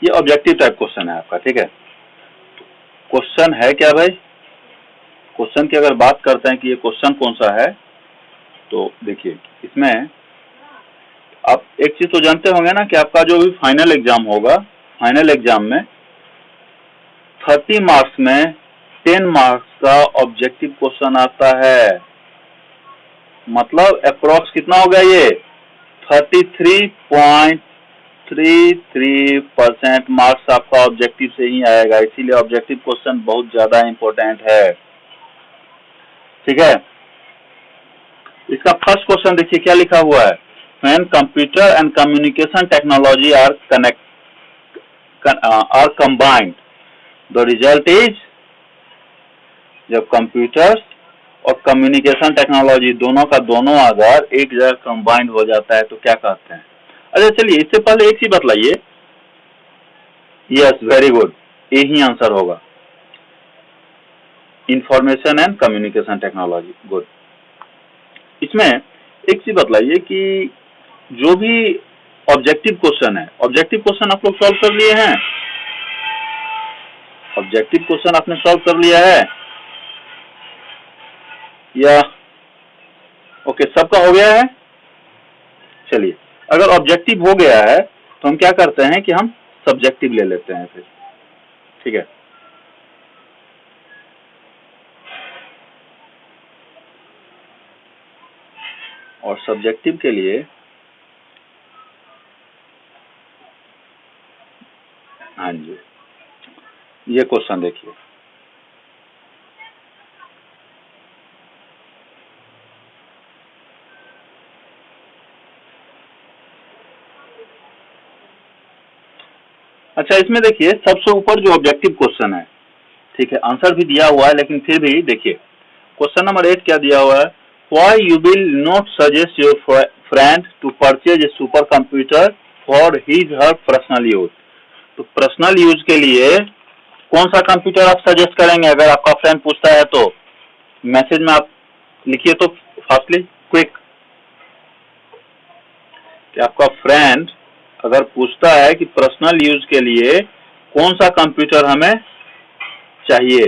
ये objective type question है आपका, ठीक है। क्वेश्चन है क्या भाई? क्वेश्चन की अगर बात करते हैं कि ये क्वेश्चन कौन सा है, तो देखिए इसमें आप एक चीज तो जानते होंगे ना कि आपका जो भी फाइनल एग्जाम होगा, फाइनल एग्जाम में 30 मार्क्स में 10 मार्क्स का ऑब्जेक्टिव क्वेश्चन आता है। मतलब अप्रोक्स कितना हो गया ये? 33.33% मार्क्स आपका ऑब्जेक्टिव से ही आएगा। इसीलिए ऑब्जेक्टिव क्वेश्चन बहुत ज्यादा इंपॉर्टेंट है, ठीक है। इसका फर्स्ट क्वेश्चन देखिए क्या लिखा हुआ है। When computer and communication technology are combined, the result is, जब कंप्यूटर्स और कम्युनिकेशन टेक्नोलॉजी दोनों का दोनों अगर एक जगह कंबाइंड हो जाता है तो क्या कहते हैं? अच्छा चलिए इससे पहले एक चीज बतलाइए। यस, वेरी गुड, यही आंसर होगा, information and communication technology. Good. इसमें एक चीज बतलाइए कि जो भी ऑब्जेक्टिव क्वेश्चन है, ऑब्जेक्टिव क्वेश्चन आप लोग सॉल्व कर लिए हैं? ऑब्जेक्टिव क्वेश्चन आपने सॉल्व कर लिया है या ओके सबका हो गया है? चलिए, अगर ऑब्जेक्टिव हो गया है तो हम क्या करते हैं कि हम सब्जेक्टिव ले लेते हैं फिर, ठीक है। और सब्जेक्टिव के लिए हाँ जी, ये क्वेश्चन देखिए। अच्छा इसमें देखिए सबसे ऊपर जो ऑब्जेक्टिव क्वेश्चन है, ठीक है, आंसर भी दिया हुआ है लेकिन फिर भी देखिए क्वेश्चन नंबर 8 क्या दिया हुआ है। Why you will not suggest your friend to purchase a super computer for his her personal use? तो पर्सनल यूज के लिए कौन सा कंप्यूटर आप सजेस्ट करेंगे? अगर आपका फ्रेंड पूछता है तो मैसेज में आप लिखिए तो फास्टली क्विक कि आपका फ्रेंड अगर पूछता है कि पर्सनल यूज के लिए कौन सा कंप्यूटर हमें चाहिए,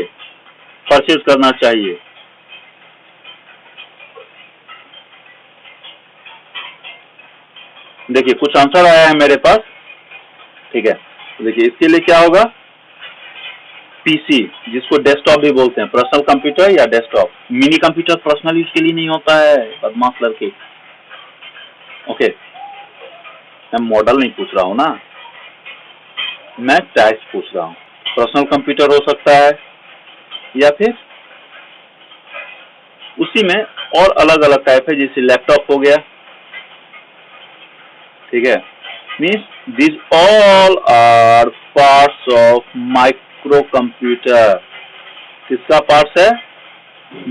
परचेज करना चाहिए। देखिए कुछ आंसर आया है मेरे पास, ठीक है। तो देखिए इसके लिए क्या होगा, पीसी जिसको डेस्कटॉप भी बोलते हैं, पर्सनल कंप्यूटर या desktop. Mini computer personal use के लिए नहीं होता है, बदमाश लड़के। ओके, मैं मॉडल नहीं पूछ रहा हूँ ना, मैं टाइप पूछ रहा हूँ। पर्सनल कंप्यूटर हो सकता है या फिर उसी में और अलग अलग टाइप है, जैसे लैपटॉप हो गया, ठीक है। Means this all are parts of micro computer. किसका पार्ट्स है?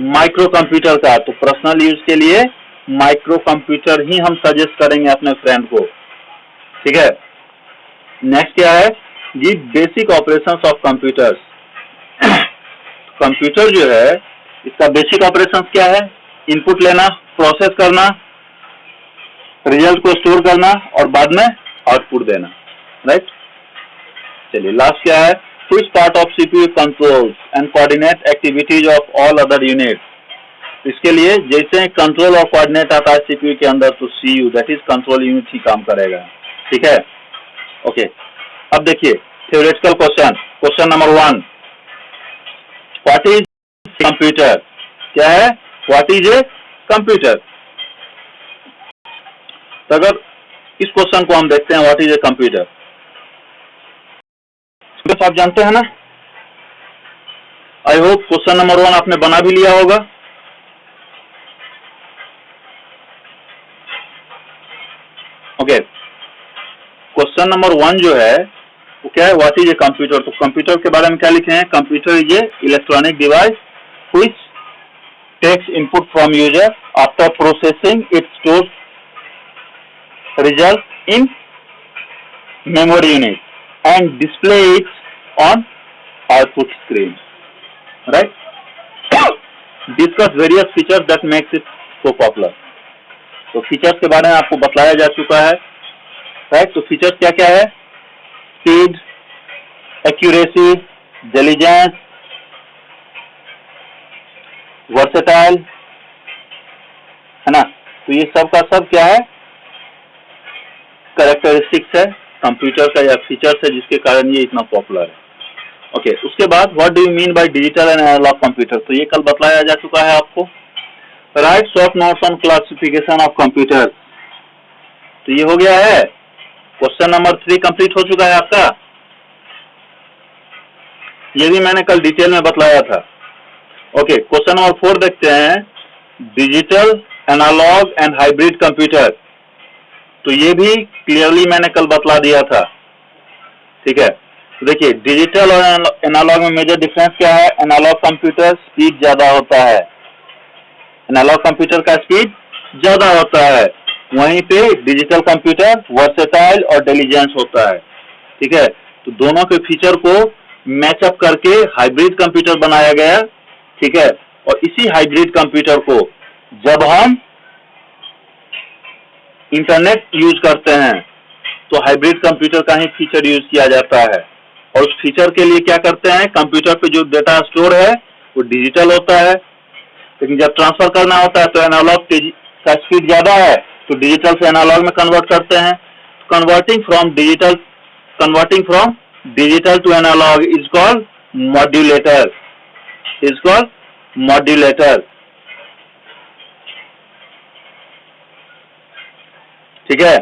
माइक्रो कंप्यूटर का। तो पर्सनल यूज के लिए माइक्रो कंप्यूटर ही हम सजेस्ट करेंगे अपने फ्रेंड को, ठीक है। नेक्स्ट क्या है, ये basic operations of computers. Computer जो है इसका बेसिक ऑपरेशंस क्या है? इनपुट लेना, प्रोसेस करना, रिजल्ट को स्टोर करना और बाद में आउटपुट देना, राइट। चलिए लास्ट क्या है, which part of CPU controls and coordinate activities of all other units। इसके लिए जैसे कंट्रोल और कोऑर्डिनेट आता है सीपीयू के अंदर, तो CU that is control unit ही काम करेगा, ठीक है। ओके, अब देखिए theoretical question, question number 1, what is computer? क्या है? What is a computer? तो अगर इस क्वेश्चन को हम देखते हैं, व्हाट इज ए कंप्यूटर, आप जानते हैं ना। आई होप क्वेश्चन नंबर 1 आपने बना भी लिया होगा। ओके, क्वेश्चन नंबर 1 जो है वो क्या है, व्हाट इज ए कंप्यूटर। तो कंप्यूटर के बारे में क्या लिखे हैं, computer is a electronic device which takes input from user, after processing it stores result in memory unit and display it on output screen, right. Discuss various features that makes it so popular. तो features के बारे में आपको बताया जा चुका है, right. तो फीचर्स क्या क्या है, स्पीड, एक्यूरेसी, डिलीजेंस, वर्सेटाइल, है ना। तो ये सब का सब क्या है, कैरेक्टरिस्टिक्स है कंप्यूटर का या फीचर्स है जिसके कारण ये इतना पॉपुलर है। ओके, उसके बाद what do you mean by digital and analog computer, तो ये कल बताया जा चुका है आपको। Write short notes on classification of computer, तो ये हो गया है। क्वेश्चन नंबर 3 कंप्लीट हो चुका है आपका, ये भी मैंने कल डिटेल में बतलाया था। ओके, क्वेश्चन नंबर 4 देखते हैं, digital, analog and hybrid computer, तो ये भी क्लियरली मैंने कल बतला दिया था। ठीक है, तो देखिए डिजिटल और एनालॉग में मेजर डिफरेंस क्या है। एनालॉग कंप्यूटर स्पीड ज्यादा होता है, एनालॉग कंप्यूटर का स्पीड ज्यादा होता है, वहीं पे डिजिटल कंप्यूटर वर्सेटाइल और डिलीजेंस होता है। ठीक है, तो दोनों के फीचर को मैचअप करके हाइब्रिड कंप्यूटर बनाया गया। ठीक है, और इसी हाइब्रिड कंप्यूटर को जब हम इंटरनेट यूज करते हैं तो हाइब्रिड कंप्यूटर का ही फीचर यूज किया जाता है। और उस फीचर के लिए क्या करते हैं, कंप्यूटर पे जो डेटा स्टोर है वो डिजिटल होता है, लेकिन जब ट्रांसफर करना होता है तो एनालॉग का स्पीड ज्यादा है तो डिजिटल से एनालॉग में कन्वर्ट करते हैं। Converting from digital to analog is called modulator, ठीक है।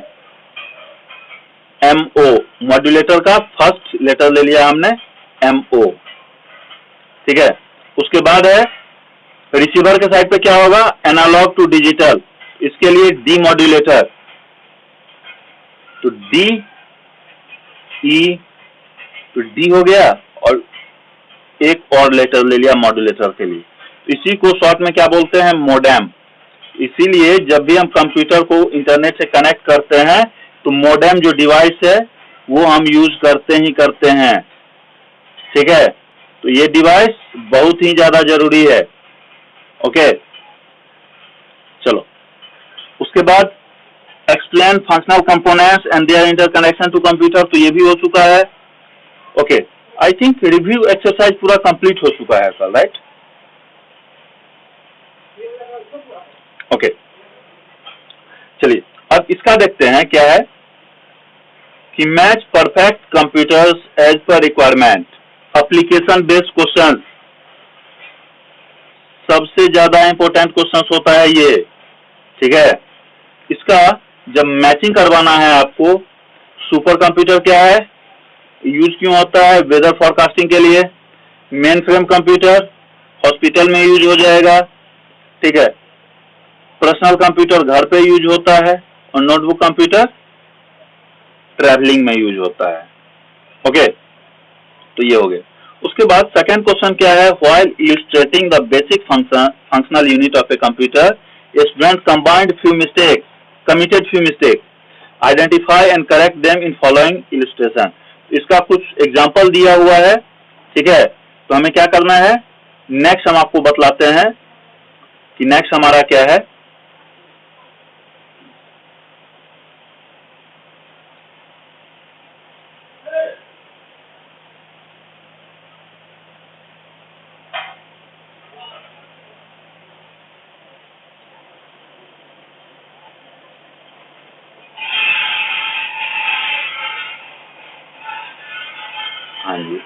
MO, मॉड्यूलेटर का फर्स्ट लेटर ले लिया हमने MO, ठीक है। उसके बाद है रिसीवर के साइड पे क्या होगा, एनालॉग टू डिजिटल, इसके लिए डीमॉड्यूलेटर, तो डी ई तो डी हो गया और एक और लेटर ले लिया मॉड्यूलेटर के लिए, इसी को शॉर्ट में क्या बोलते हैं, मोडेम। इसीलिए जब भी हम कंप्यूटर को इंटरनेट से कनेक्ट करते हैं तो मोडेम जो डिवाइस है वो हम यूज करते हैं, ठीक है। तो ये डिवाइस बहुत ही ज्यादा जरूरी है। ओके, चलो उसके बाद explain functional components and their interconnection to computer, तो ये भी हो चुका है। Okay, I think review exercise पूरा कंप्लीट हो चुका है सर, राइट। ओके, चलिए अब इसका देखते हैं क्या है कि match perfect computers as per requirement, application based question, सबसे ज्यादा इंपॉर्टेंट क्वेश्चन होता है ये, ठीक है। इसका जब मैचिंग करवाना है आपको, सुपर कंप्यूटर क्या है, यूज क्यों होता है, वेदर फोरकास्टिंग के लिए। मेन फ्रेम कंप्यूटर हॉस्पिटल में यूज हो जाएगा, ठीक है। पर्सनल कंप्यूटर घर पे यूज होता है और नोटबुक कंप्यूटर ट्रैवलिंग में यूज होता है। ओके, तो ये हो गया। उसके बाद सेकंड क्वेश्चन क्या है, while illustrating the basic functional unit of a computer student committed few mistakes, identify and correct them in following illustration. इसका कुछ एग्जांपल दिया हुआ है, ठीक है। तो हमें क्या करना है, नेक्स्ट हम आपको बतलाते हैं कि नेक्स्ट हमारा क्या है। हाँ जी,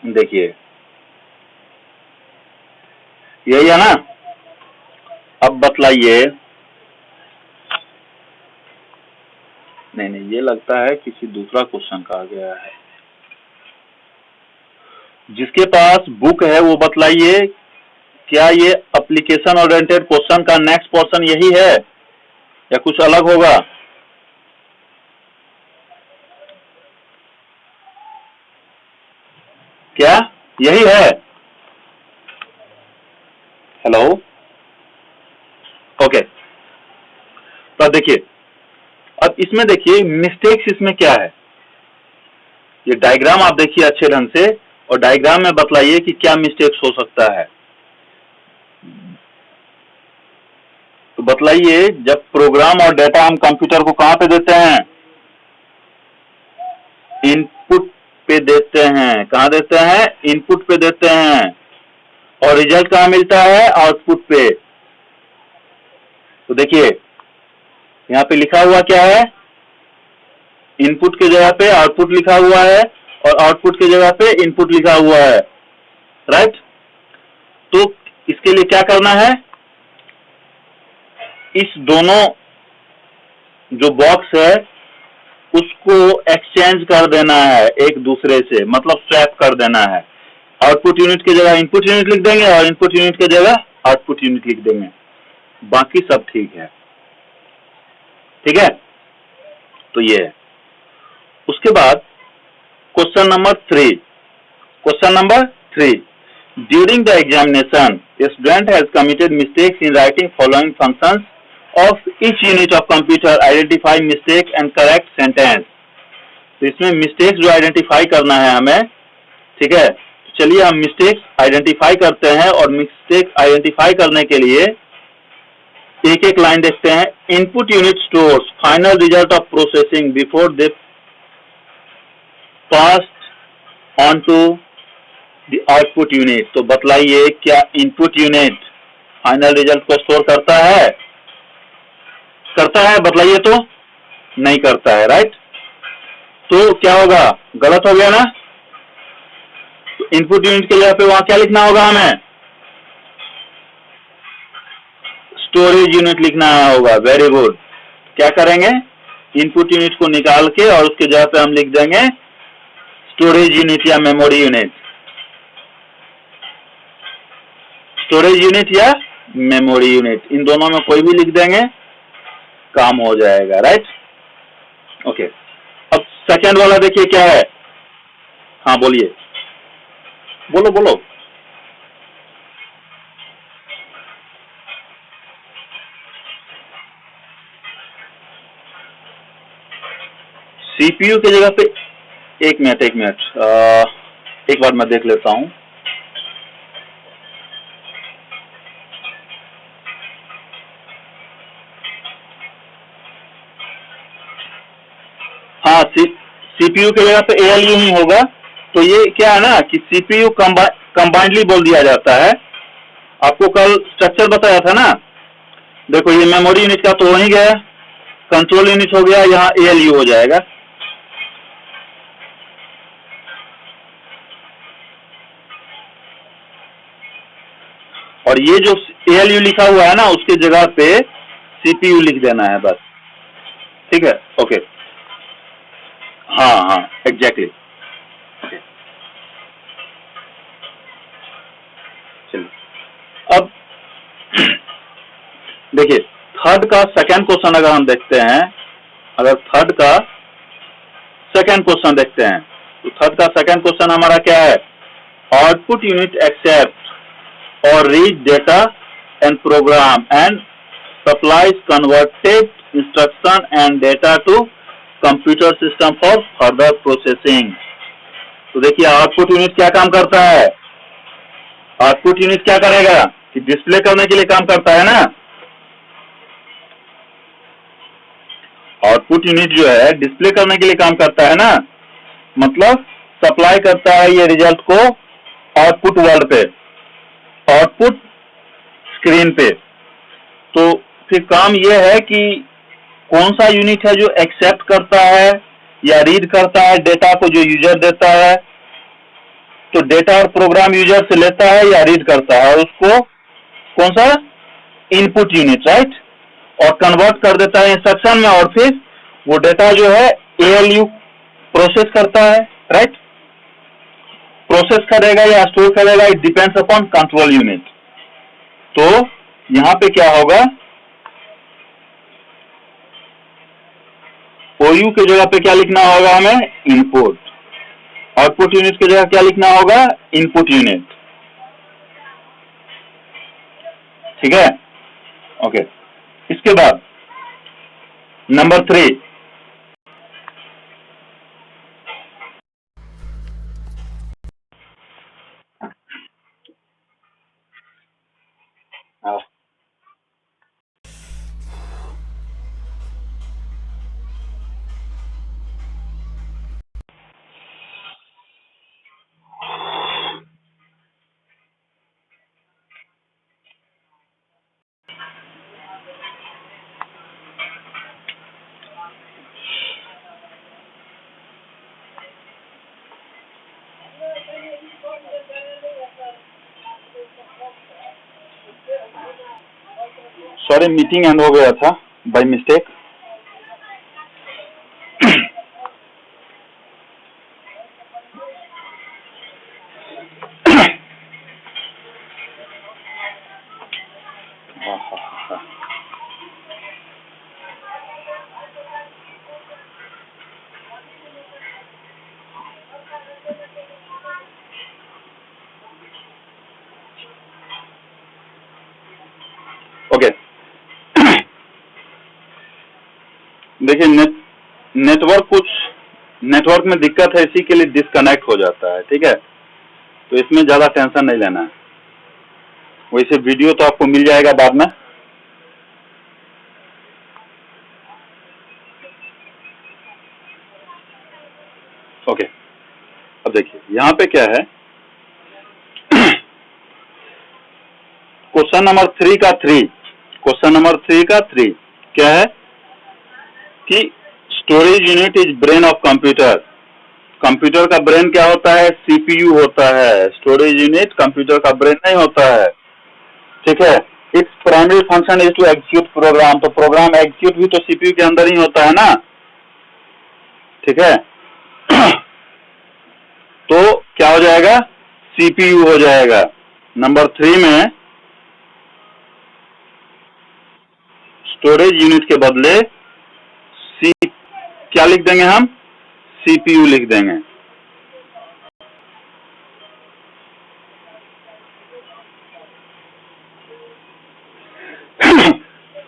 देखिए यही है ना। अब बतलाइए, नहीं ये लगता है किसी दूसरा क्वेश्चन का आ गया है। जिसके पास बुक है वो बतलाइए, क्या ये एप्लीकेशन ओरिएंटेड क्वेश्चन का नेक्स्ट पोर्शन यही है या कुछ अलग होगा। क्या यही है, हेलो, ओके। तो देखिए, अब इसमें देखिए मिस्टेक्स इसमें क्या है, ये डायग्राम आप देखिए अच्छे ढंग से और डायग्राम में बतलाइए कि क्या मिस्टेक्स हो सकता है। तो बतलाइए, जब प्रोग्राम और डेटा हम कंप्यूटर को कहां पे देते हैं? इनपुट पे देते हैं। कहां देते हैं? इनपुट पे देते हैं। और रिजल्ट कहां मिलता है? आउटपुट पे। तो देखिए यहां पे लिखा हुआ क्या है? इनपुट की जगह पे आउटपुट लिखा हुआ है और आउटपुट की जगह पे इनपुट लिखा हुआ है, राइट? तो इसके लिए क्या करना है? इस दोनों जो बॉक्स है उसको एक्सचेंज कर देना है एक दूसरे से, मतलब स्वैप कर देना है। आउटपुट यूनिट की जगह इनपुट यूनिट लिख देंगे और इनपुट यूनिट की जगह आउटपुट यूनिट लिख देंगे। बाकी सब ठीक है। ठीक है, तो ये है। उसके बाद question number 3। Question number 3, during the examination student has committed mistakes in writing following functions of each unit of computer, identify mistake and correct sentence. तो इसमें मिस्टेक्स जो आइडेंटिफाई करना है हमें, ठीक है, तो चलिए हम मिस्टेक्स आइडेंटिफाई करते हैं। और मिस्टेक आइडेंटिफाई करने के लिए एक एक लाइन देखते हैं। Input unit stores final result of processing before they passed on to the output unit. तो बतलाइए, क्या इनपुट यूनिट फाइनल रिजल्ट को स्टोर करता है? करता है? बतलाइए तो। नहीं करता है, राइट? तो क्या होगा? गलत हो गया ना? तो इनपुट यूनिट के जगह पे वहां क्या लिखना होगा हमें? स्टोरेज यूनिट लिखना होगा। Very good. क्या करेंगे? इनपुट यूनिट को निकाल के और उसके जगह पे हम लिख देंगे स्टोरेज यूनिट या मेमोरी यूनिट। स्टोरेज यूनिट या मेमोरी यूनिट, इन दोनों में कोई भी लिख देंगे, काम हो जाएगा, राइट? ओके। अब सेकंड वाला देखिए क्या है। हाँ बोलिए, बोलो बोलो। सीपीयू की जगह पे, एक मिनट एक मिनट, एक बार मैं देख लेता हूं। हाँ, सीपीयू की जगह पे एएलयू ही होगा। तो ये क्या है ना कि सीपीयू कंबाइंडली बोल दिया जाता है। आपको कल स्ट्रक्चर बताया था ना। देखो ये मेमोरी यूनिट का तो वही गया, कंट्रोल यूनिट हो गया, यहाँ एएलयू हो जाएगा। और ये जो एएलयू लिखा हुआ है ना उसकी जगह पे सीपीयू लिख देना है बस। ठीक है, ओके। हाँ हाँ, एग्जैक्टली। ओके, चलिए अब देखिए थर्ड का सेकंड क्वेश्चन अगर हम देखते हैं, अगर थर्ड का सेकंड क्वेश्चन देखते हैं तो थर्ड का सेकंड क्वेश्चन हमारा क्या है? आउटपुट यूनिट एक्सेप्ट और read data and program and supplies converted instruction and data to computer system for further processing. तो देखिए आउटपुट यूनिट क्या काम करता है? आउटपुट यूनिट क्या करेगा कि डिस्प्ले करने के लिए काम करता है ना। आउटपुट यूनिट जो है डिस्प्ले करने के लिए काम करता है ना, मतलब सप्लाई करता है ये रिजल्ट को आउटपुट वर्ल्ड पे, आउटपुट स्क्रीन पे। तो फिर काम ये है कि कौन सा यूनिट है जो एक्सेप्ट करता है या रीड करता है डेटा को जो यूजर देता है। तो डेटा और प्रोग्राम यूजर से लेता है या रीड करता है, उसको कौन सा? Input unit, right? और कन्वर्ट कर देता है इंस्ट्रक्शन में, और फिर वो डेटा जो है एएलयू प्रोसेस करता है, राइट? प्रोसेस करेगा या स्टोर करेगा, it depends upon control unit. तो यहां पे क्या होगा? ओयू की जगह पे क्या लिखना होगा हमें? इनपुट। आउटपुट यूनिट की जगह क्या लिखना होगा? Input unit. ठीक है, ओके। इसके बाद नंबर 3, अरे मीटिंग एंड हो गया था बाय मिस्टेक। ओके देखिए नेटवर्क में दिक्कत है, इसी के लिए डिस्कनेक्ट हो जाता है, ठीक है। तो इसमें ज्यादा टेंशन नहीं लेना है। वैसे वीडियो तो आपको मिल जाएगा बाद में। ओके अब देखिए यहाँ पे क्या है, क्वेश्चन नंबर 3 का 3 क्या है कि storage unit is brain of computer. Computer का ब्रेन क्या होता है? सीपीयू होता है। स्टोरेज यूनिट कंप्यूटर का ब्रेन नहीं होता है, ठीक है। Its primary function is to execute program. तो प्रोग्राम एग्जीक्यूट भी तो सीपीयू के अंदर ही होता है ना, ठीक है। तो क्या हो जाएगा? सीपीयू हो जाएगा। नंबर 3 में स्टोरेज यूनिट के बदले क्या लिख देंगे हम? सीपीयू लिख देंगे।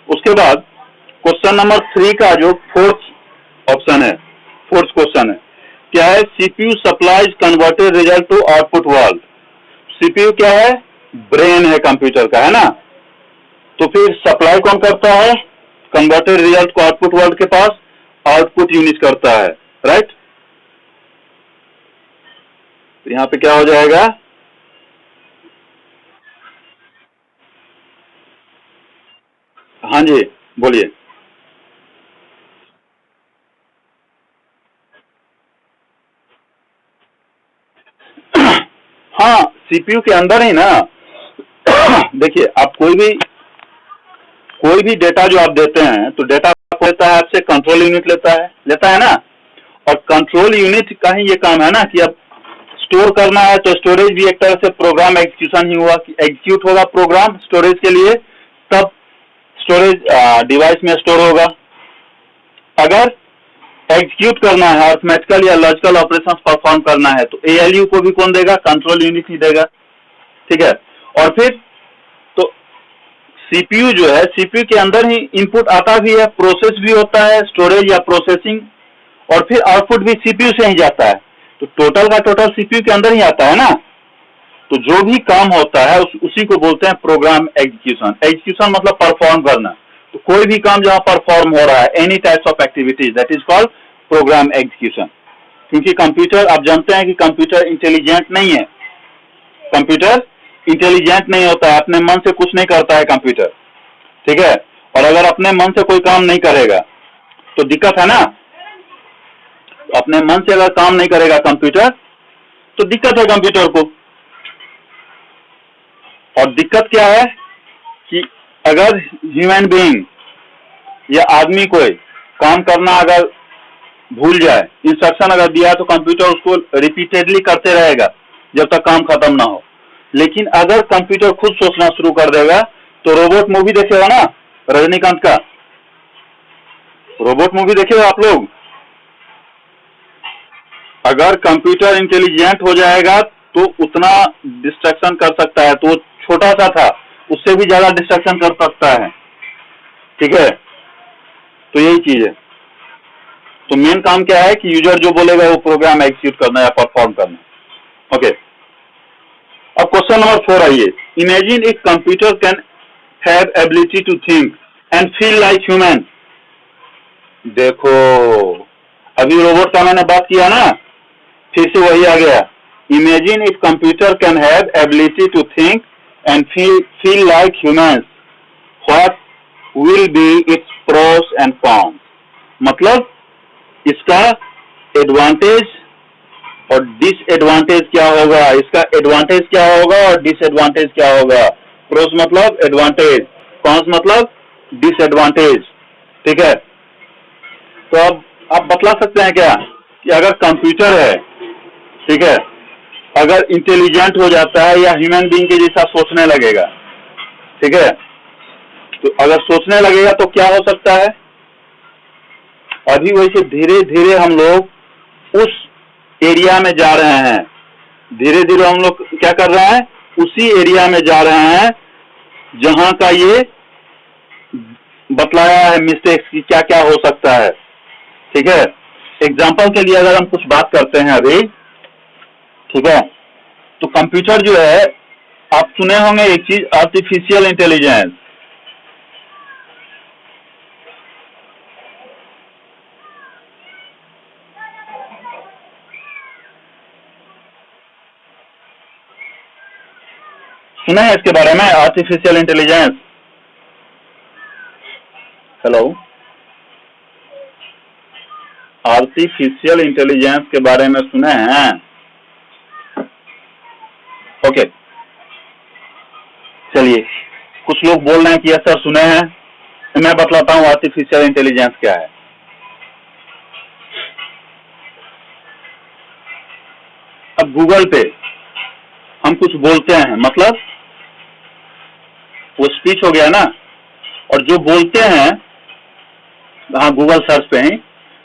उसके बाद क्वेश्चन नंबर 3 का जो फोर्थ ऑप्शन है, फोर्थ क्वेश्चन है, क्या है? CPU supplies converted result to output world. CPU क्या है? ब्रेन है कंप्यूटर का, है ना। तो फिर सप्लाई कौन करता है? कन्वर्टेड रिजल्ट को आउटपुट वर्ल्ड के पास आउटपुट यूनिट करता है, राइट। तो यहां पे क्या हो जाएगा? हाँ जी बोलिए। हाँ सीपीयू के अंदर ही ना। देखिए आप कोई भी डेटा जो आप देते हैं तो डेटा लेता है आपसे, कंट्रोल यूनिट लेता है ना। और कंट्रोल यूनिट का ही ये काम है ना कि अब स्टोर करना है, तो स्टोरेज भी एक तरह से प्रोग्राम एग्जीक्यूशन ही हुआ कि एग्जीक्यूट होगा प्रोग्राम स्टोरेज के लिए, तब स्टोरेज डिवाइस में स्टोर होगा। अगर एग्जीक्यूट करना है, अर्थमेटिकल या लॉजिकल ऑपरेशन परफॉर्म करना है, तो एएलयू को भी कौन देगा? कंट्रोल यूनिट ही देगा, ठीक है। और फिर तो सीपीयू जो है, सीपीयू के अंदर ही इनपुट आता भी है, प्रोसेस भी होता है, स्टोरेज या प्रोसेसिंग, और फिर आउटपुट भी सीपीयू से ही जाता है। तो टोटल का टोटल सीपीयू के अंदर ही आता है ना। तो जो भी काम होता है उसी को बोलते हैं प्रोग्राम एग्जीक्यूशन। एग्जीक्यूशन मतलब परफॉर्म करना। तो कोई भी काम जहां परफॉर्म हो रहा है, any types of activities, that is called program execution. क्योंकि कंप्यूटर, आप जानते हैं कि कंप्यूटर इंटेलिजेंट नहीं है। कंप्यूटर इंटेलिजेंट नहीं होता है, अपने मन से कुछ नहीं करता है कंप्यूटर, ठीक है। और अगर अपने मन से कोई काम नहीं करेगा तो दिक्कत है ना। अपने मन से अगर काम नहीं करेगा कंप्यूटर तो दिक्कत है कंप्यूटर को। और दिक्कत क्या है कि अगर ह्यूमन बीइंग या आदमी कोई काम करना अगर भूल जाए, इंस्ट्रक्शन अगर दिया तो कंप्यूटर उसको रिपीटेडली करते रहेगा जब तक काम खत्म ना हो। लेकिन अगर कंप्यूटर खुद सोचना शुरू कर देगा तो रोबोट मूवी देखेगा ना, रजनीकांत का रोबोट मूवी देखेगा आप लोग। अगर कंप्यूटर इंटेलिजेंट हो जाएगा तो उतना डिस्ट्रक्शन कर सकता है, तो छोटा सा था, उससे भी ज्यादा डिस्ट्रक्शन कर सकता है, ठीक है। तो यही चीज है। तो मेन काम क्या है कि यूजर जो बोलेगा वो प्रोग्राम एग्जीक्यूट करना या परफॉर्म करना। ओके अब क्वेश्चन नंबर 4 आइए। Imagine if computer can have ability to think and feel like human. देखो अभी रोबोट का मैंने बात किया ना, फिर से वही आ गया। Imagine if computer can have ability to think and feel like humans, what will be its pros and cons. मतलब इसका एडवांटेज और डिसएडवांटेज क्या होगा, इसका एडवांटेज क्या होगा और डिसएडवांटेज क्या होगा। प्रोस मतलब एडवांटेज, कॉन्स मतलब डिसएडवांटेज, ठीक है। तो अब आप बतला सकते हैं क्या कि अगर कंप्यूटर है, ठीक है, अगर इंटेलिजेंट हो जाता है या ह्यूमन बीइंग के जैसा सोचने लगेगा, ठीक है, तो अगर सोचने लगेगा तो क्या हो सकता है? अभी वैसे धीरे धीरे हम लोग उस एरिया में जा रहे हैं, धीरे धीरे हम लोग क्या कर रहे हैं, उसी एरिया में जा रहे हैं जहां का ये बतलाया है मिस्टेक्स की क्या क्या हो सकता है, ठीक है। एग्जाम्पल के लिए अगर हम कुछ बात करते हैं अभी, ठीक है, तो कंप्यूटर जो है, आप सुने होंगे एक चीज, आर्टिफिशियल इंटेलिजेंस। सुना है इसके बारे में, artificial intelligence? Hello, artificial intelligence के बारे में सुने हैं? ओके, चलिए, कुछ लोग बोल रहे हैं कि यस सर सुने हैं, तो मैं बतलाता हूं आर्टिफिशियल इंटेलिजेंस क्या है। अब गूगल पे हम कुछ बोलते हैं, मतलब वो स्पीच हो गया ना, और जो बोलते हैं, हाँ गूगल सर्च पे ही,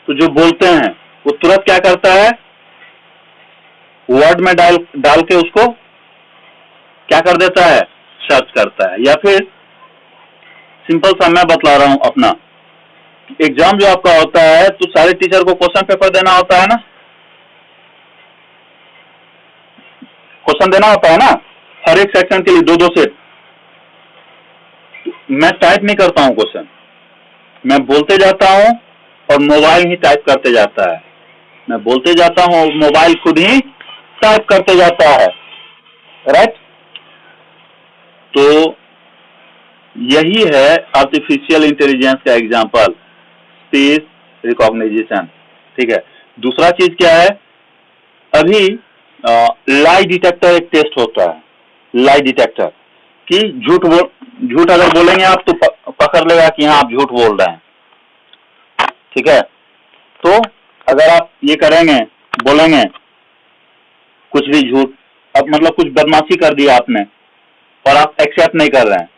तो जो बोलते हैं वो तुरंत क्या करता है, वर्ड में डाल के उसको क्या कर देता है, सर्च करता है। या फिर सिंपल सा मैं बतला रहा हूं अपना, एग्जाम जो आपका होता है तो सारे टीचर को क्वेश्चन पेपर देना होता है ना, क्वेश्चन देना होता है ना, हर एक सेक्शन के लिए 2-2 सेट। मैं टाइप नहीं करता हूं क्वेश्चन, मैं बोलते जाता हूं और मोबाइल ही टाइप करते जाता है, मैं बोलते जाता हूं और मोबाइल खुद ही टाइप करते जाता है, राइट। तो यही है आर्टिफिशियल इंटेलिजेंस का एग्जांपल, स्पीच रिकॉग्निशन, ठीक है। दूसरा चीज क्या है, अभी लाई डिटेक्टर एक टेस्ट होता है, लाई डिटेक्टर, कि झूठ अगर बोलेंगे आप तो पकड़ लेगा कि हाँ आप झूठ बोल रहे हैं, ठीक है। तो अगर आप ये करेंगे, बोलेंगे कुछ भी झूठ, अब मतलब कुछ बदमाशी कर दिया आपने और आप एक्सेप्ट नहीं कर रहे हैं,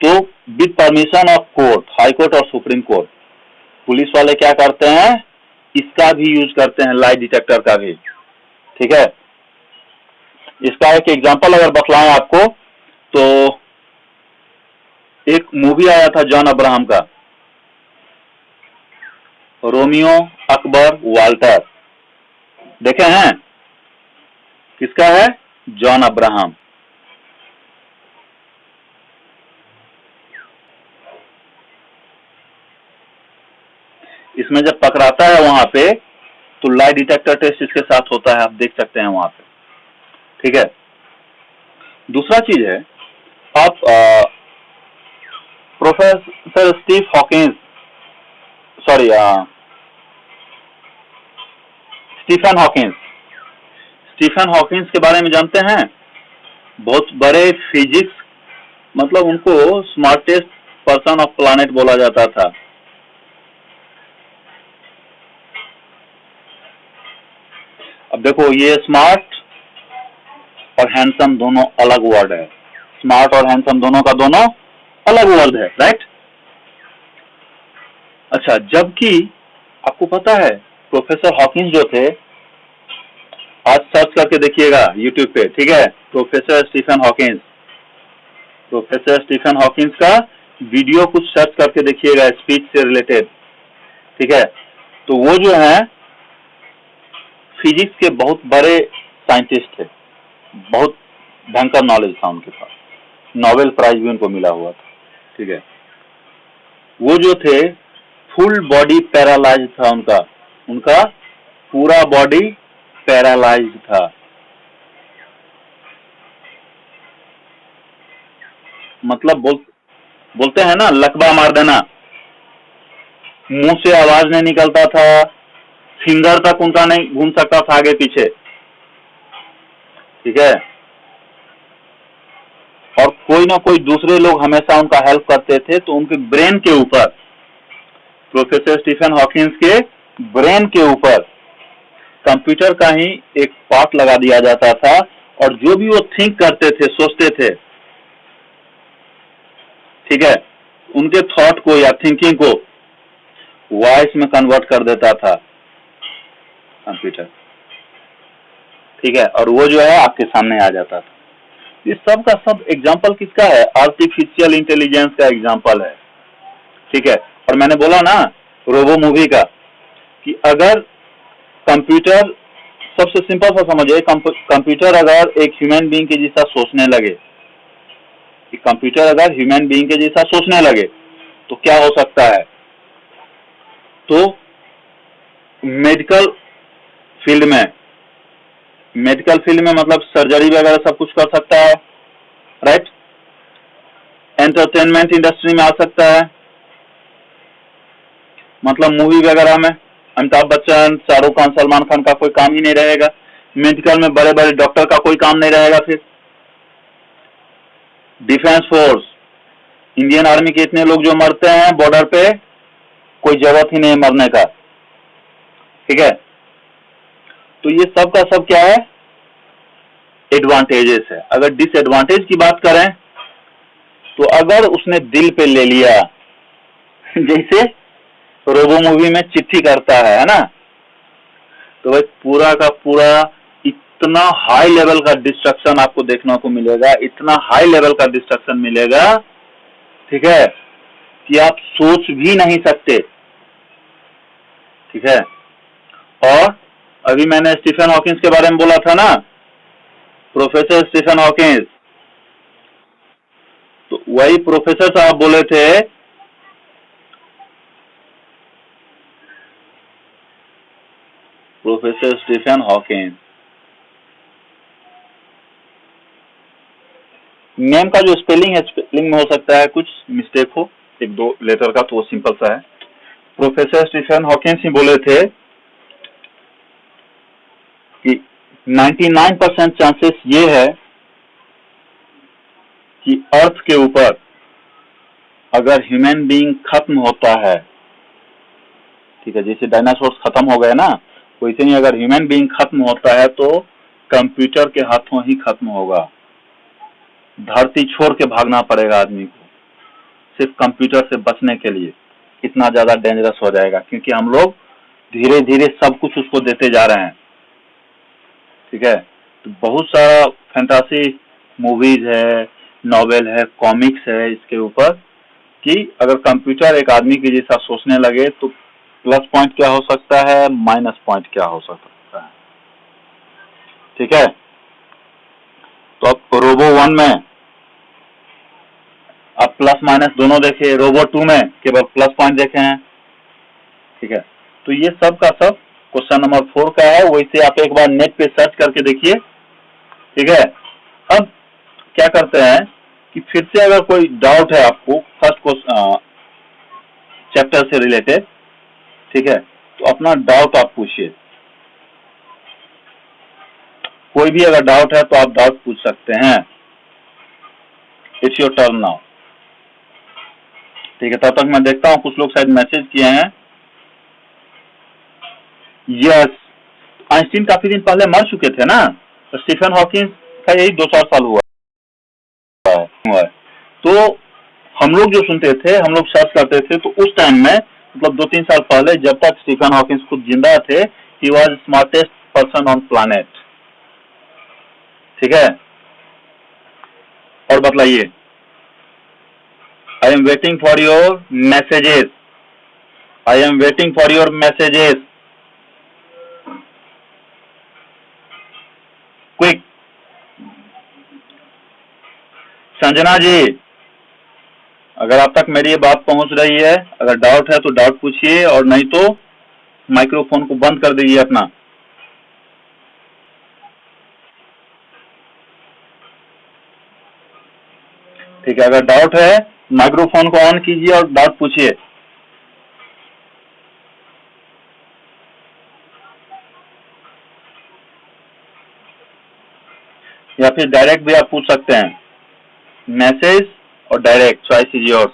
तो with permission of court, high court और सुप्रीम कोर्ट, पुलिस वाले क्या करते हैं, इसका भी यूज करते हैं, लाई डिटेक्टर का भी, ठीक है। इसका एक एग्जांपल अगर बतलाएं आपको, तो एक मूवी आया था जॉन अब्राहम का, रोमियो अकबर वाल्टर, देखे हैं? किसका है? John Abraham. इसमें जब पकड़ाता है वहां पे, तो लाई डिटेक्टर टेस्ट इसके साथ होता है, आप देख सकते हैं वहां पे, ठीक है। दूसरा चीज है, आप प्रोफेसर स्टीफन हॉकिंस के बारे में जानते हैं? बहुत बड़े फिजिक्स, मतलब उनको स्मार्टेस्ट पर्सन ऑफ प्लैनेट बोला जाता था। अब देखो, ये स्मार्ट और हैंडसम दोनों अलग वर्ड है, स्मार्ट और हैंडसम दोनों का दोनों अलग वर्ड है, राइट। अच्छा, जबकि आपको पता है प्रोफेसर हॉकिंस जो थे, आज सर्च करके देखिएगा यूट्यूब पे, ठीक है, प्रोफेसर स्टीफन हॉकिंस का वीडियो कुछ सर्च करके देखिएगा स्पीच से रिलेटेड, ठीक है। तो वो जो है फिजिक्स के बहुत बड़े साइंटिस्ट थे, बहुत भयंकर नॉलेज था उनके पास, नोबेल प्राइज भी उनको मिला हुआ था, ठीक है। वो जो थे फुल बॉडी पैरालाइज था, उनका पूरा बॉडी पैरालाइज था। मतलब बोलते हैं ना, लकवा मार देना, मुंह से आवाज नहीं निकलता था, फिंगर तक उनका नहीं घूम सकता था आगे पीछे, ठीक है। और कोई ना कोई दूसरे लोग हमेशा उनका हेल्प करते थे, तो उनके ब्रेन के ऊपर, प्रोफेसर स्टीफन हॉकिंस के ब्रेन के ऊपर कंप्यूटर का ही एक पार्ट लगा दिया जाता था, और जो भी वो थिंक करते थे, सोचते थे, ठीक है, उनके थॉट को या थिंकिंग को वॉइस में कन्वर्ट कर देता था कंप्यूटर, ठीक है, और वो जो है आपके सामने आ जाता था। इस सब का सब एग्जाम्पल किसका है? आर्टिफिशियल इंटेलिजेंस का एग्जाम्पल है, ठीक है। और मैंने बोला ना रोबो मूवी का, कि अगर कंप्यूटर, सबसे सिंपल सा समझिए, कंप्यूटर अगर एक ह्यूमन बीइंग के जैसा सोचने लगे, कि कंप्यूटर अगर ह्यूमन बीइंग के जैसा सोचने लगे तो क्या हो सकता है? तो मेडिकल फील्ड में मतलब सर्जरी वगैरह सब कुछ कर सकता है, राइट। एंटरटेनमेंट इंडस्ट्री में आ सकता है, मतलब मूवी वगैरह में अमिताभ बच्चन, शाहरुख खान, सलमान खान का कोई काम ही नहीं रहेगा। मेडिकल में बड़े बड़े डॉक्टर का कोई काम नहीं रहेगा। फिर डिफेंस फोर्स, इंडियन आर्मी के इतने लोग जो मरते हैं बॉर्डर पे, कोई जरूरत ही नहीं मरने का, ठीक है। तो ये सब का सब क्या है? एडवांटेजेस है। अगर डिसएडवांटेज की बात करें तो अगर उसने दिल पे ले लिया, जैसे रोबो मूवी में चिट्ठी करता है ना, तो भाई पूरा का पूरा इतना हाई लेवल का डिस्ट्रक्शन आपको देखने को मिलेगा, इतना हाई लेवल का डिस्ट्रक्शन मिलेगा, ठीक है, कि आप सोच भी नहीं सकते, ठीक है। और अभी मैंने स्टीफन हॉकिंस के बारे में बोला था ना, प्रोफेसर स्टीफन हॉकिंस, तो वही प्रोफेसर साहब बोले थे प्रोफेसर स्टीफन हॉकिंस, नेम का जो स्पेलिंग है, स्पेलिंग में हो सकता है कुछ मिस्टेक हो, एक दो लेटर का, तो वो सिंपल सा है। प्रोफेसर स्टीफन हॉकिंस ही बोले थे कि 99% चांसेस ये है कि अर्थ के ऊपर अगर ह्यूमन बीइंग खत्म होता है, ठीक है, जैसे डायनासोर्स खत्म हो गए ना, वैसे ही अगर ह्यूमन बीइंग खत्म होता है तो कंप्यूटर के हाथों ही खत्म होगा। धरती छोड़ के भागना पड़ेगा आदमी को, सिर्फ कंप्यूटर से बचने के लिए। इतना ज्यादा डेंजरस हो जाएगा, क्योंकि हम लोग धीरे धीरे सब कुछ उसको देते जा रहे हैं, ठीक है। तो बहुत सारा फैंटासी मूवीज है, नॉवेल है, कॉमिक्स है इसके ऊपर, कि अगर कंप्यूटर एक आदमी के जैसा सोचने लगे तो प्लस पॉइंट क्या हो सकता है, माइनस पॉइंट क्या हो सकता है, ठीक है। तो अब रोबो 1 में आप प्लस माइनस दोनों देखे, रोबो 2 में केवल प्लस पॉइंट देखे हैं, ठीक है। तो ये सब का सब क्वेश्चन नंबर 4 का है, वैसे आप एक बार नेट पे सर्च करके देखिए, ठीक है। अब क्या करते हैं कि फिर से अगर कोई डाउट है आपको फर्स्ट चैप्टर से रिलेटेड, ठीक है, तो अपना डाउट आप पूछिए। कोई भी अगर डाउट है तो आप डाउट पूछ सकते हैं। इट्स योर टर्न नाउ, ठीक है। तब तक मैं देखता हूँ, कुछ लोग शायद मैसेज किए हैं। यस, आइंस्टीन काफी दिन पहले मर चुके थे ना, तो स्टीफन हॉकिंस का यही 2-4 साल हुआ है। तो हम लोग जो सुनते थे, हम लोग सर्च करते थे, तो उस टाइम में मतलब 2-3 साल पहले, जब तक स्टीफन हॉकिंस खुद जिंदा थे, he was smartest person on planet, ठीक है। और बतलाइए, I am waiting for your messages, I am waiting for your messages, quick. Sanjana ji, अगर आप तक मेरी ये बात पहुंच रही है, अगर डाउट है तो डाउट पूछिए, और नहीं तो माइक्रोफोन को बंद कर दीजिए अपना। ठीक है, अगर डाउट है माइक्रोफोन को ऑन कीजिए और डाउट पूछिए। या फिर डायरेक्ट भी आप पूछ सकते हैं। मैसेज और direct, choice is yours.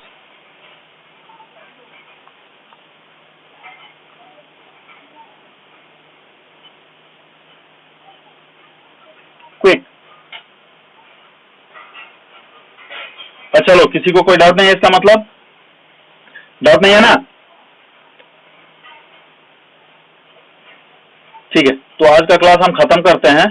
Quick. चलो, किसी को कोई डाउट नहीं है इसका मतलब? डाउट नहीं है ना? ठीक है, तो आज का क्लास हम खत्म करते हैं।